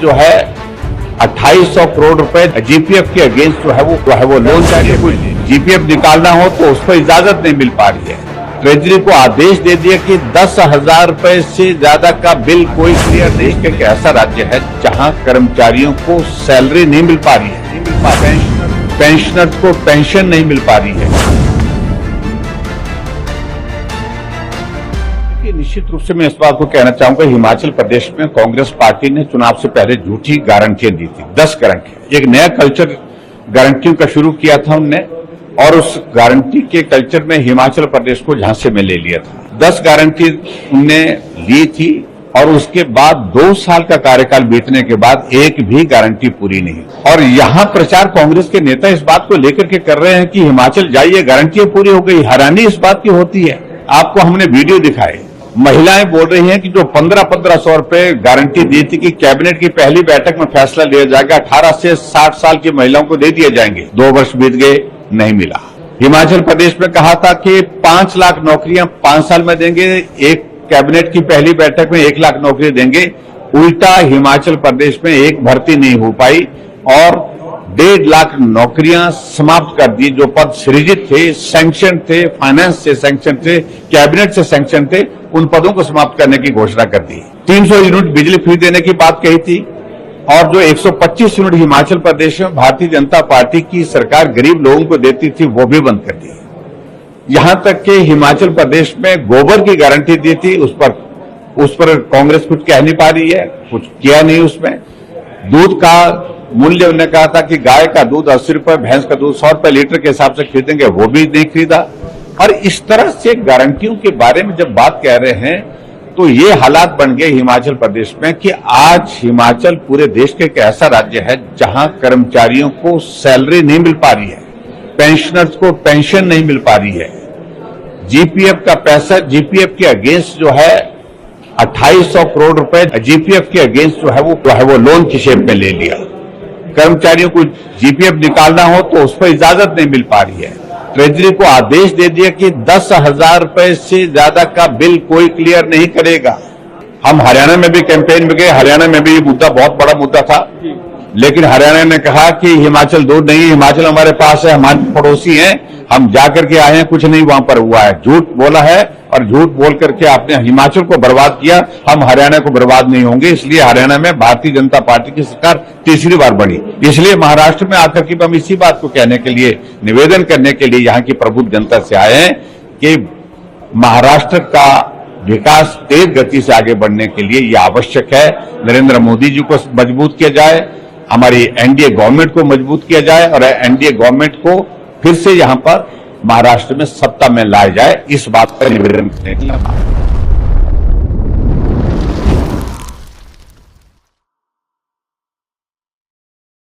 जो है 2800 करोड़ रुपए जीपीएफ के अगेंस्ट जो है वो लोन चाहिए। कोई जीपीएफ निकालना हो तो उस पर इजाजत नहीं मिल पा रही है। ट्रेजरी को आदेश दे दिया कि 10,000 रुपए से ज्यादा का बिल कोई क्लियर। देश का एक ऐसा राज्य है जहां कर्मचारियों को सैलरी नहीं मिल पा रही है, पेंशनर्स को पेंशन नहीं मिल पा रही है। निश्चित रूप से मैं इस बात को कहना चाहूंगा, हिमाचल प्रदेश में कांग्रेस पार्टी ने चुनाव से पहले झूठी गारंटियां दी थी। 10 गारंटी, एक नया कल्चर गारंटियों का शुरू किया था हमने, और उस गारंटी के कल्चर में हिमाचल प्रदेश को झांसे में ले लिया था। 10 गारंटी उनने ली थी और उसके बाद 2 साल का कार्यकाल बीतने के बाद एक भी गारंटी पूरी नहीं। और यहां प्रचार कांग्रेस के नेता इस बात को लेकर के कर रहे हैं कि हिमाचल जाइए, गारंटियां पूरी हो गई। हैरानी इस बात की होती है। आपको हमने वीडियो दिखाए, महिलाएं बोल रही हैं कि जो 1500 रुपए गारंटी दी थी कि कैबिनेट की पहली बैठक में फैसला लिया जाएगा, 18 से 60 साल की महिलाओं को दे दिए जाएंगे। 2 वर्ष बीत गए, नहीं मिला। हिमाचल प्रदेश में कहा था कि 5 लाख नौकरियां 5 साल में देंगे, एक कैबिनेट की पहली बैठक में 1 लाख नौकरी देंगे। उल्टा हिमाचल प्रदेश में एक भर्ती नहीं हो पाई और 1.5 लाख नौकरियां समाप्त कर दी। जो पद सृजित थे, सैंक्शन थे, फाइनेंस से सैंक्शन थे, कैबिनेट से सैंक्शन थे, उन पदों को समाप्त करने की घोषणा कर दी। 300 यूनिट बिजली फ्री देने की बात कही थी, और जो 125 यूनिट हिमाचल प्रदेश में भारतीय जनता पार्टी की सरकार गरीब लोगों को देती थी, वो भी बंद कर दी। यहां तक कि हिमाचल प्रदेश में गोबर की गारंटी दी थी, उस पर कांग्रेस कुछ कह नहीं पा रही है, कुछ किया नहीं। उसमें दूध का मूल्य उन्होंने कहा था कि गाय का दूध 80 रुपए, भैंस का दूध 100 रुपए लीटर के हिसाब से खरीदेंगे, वो भी नहीं खरीदा। और इस तरह से गारंटियों के बारे में जब बात कह रहे हैं, तो ये हालात बन गए हिमाचल प्रदेश में कि आज हिमाचल पूरे देश के एक ऐसा राज्य है जहां कर्मचारियों को सैलरी नहीं मिल पा रही है, पेंशनर्स को पेंशन नहीं मिल पा रही है। जीपीएफ का पैसा, जीपीएफ के अगेंस्ट जो है 2800 करोड़ रुपए जीपीएफ के अगेंस्ट जो है वो लोन की शेप में ले लिया। कर्मचारियों को जीपीएफ निकालना हो तो उस पर इजाजत नहीं मिल पा रही है। ट्रेजरी को आदेश दे दिया कि 10,000 रुपए से ज्यादा का बिल कोई क्लियर नहीं करेगा। हम हरियाणा में भी कैंपेन में गए, हरियाणा में भी ये मुद्दा बहुत बड़ा मुद्दा था, लेकिन हरियाणा ने कहा कि हिमाचल दूर नहीं है, हिमाचल हमारे पास है, हमारे पड़ोसी हैं, हम जाकर के आए हैं, कुछ नहीं वहां पर हुआ है। झूठ बोला है और झूठ बोल करके आपने हिमाचल को बर्बाद किया। हम हरियाणा को बर्बाद नहीं होंगे, इसलिए हरियाणा में भारतीय जनता पार्टी की सरकार तीसरी बार बनी। इसलिए महाराष्ट्र में आकर के हम इसी बात को कहने के लिए, निवेदन करने के लिए यहाँ की प्रबुद्ध जनता से आए हैं कि महाराष्ट्र का विकास तेज गति से आगे बढ़ने के लिए यह आवश्यक है। नरेंद्र मोदी जी को मजबूत किया जाए, हमारी एनडीए गवर्नमेंट को मजबूत किया जाए और एनडीए गवर्नमेंट को फिर से यहां पर महाराष्ट्र में सत्ता में लाया जाए, इस बात पर निवेदन करने के लिए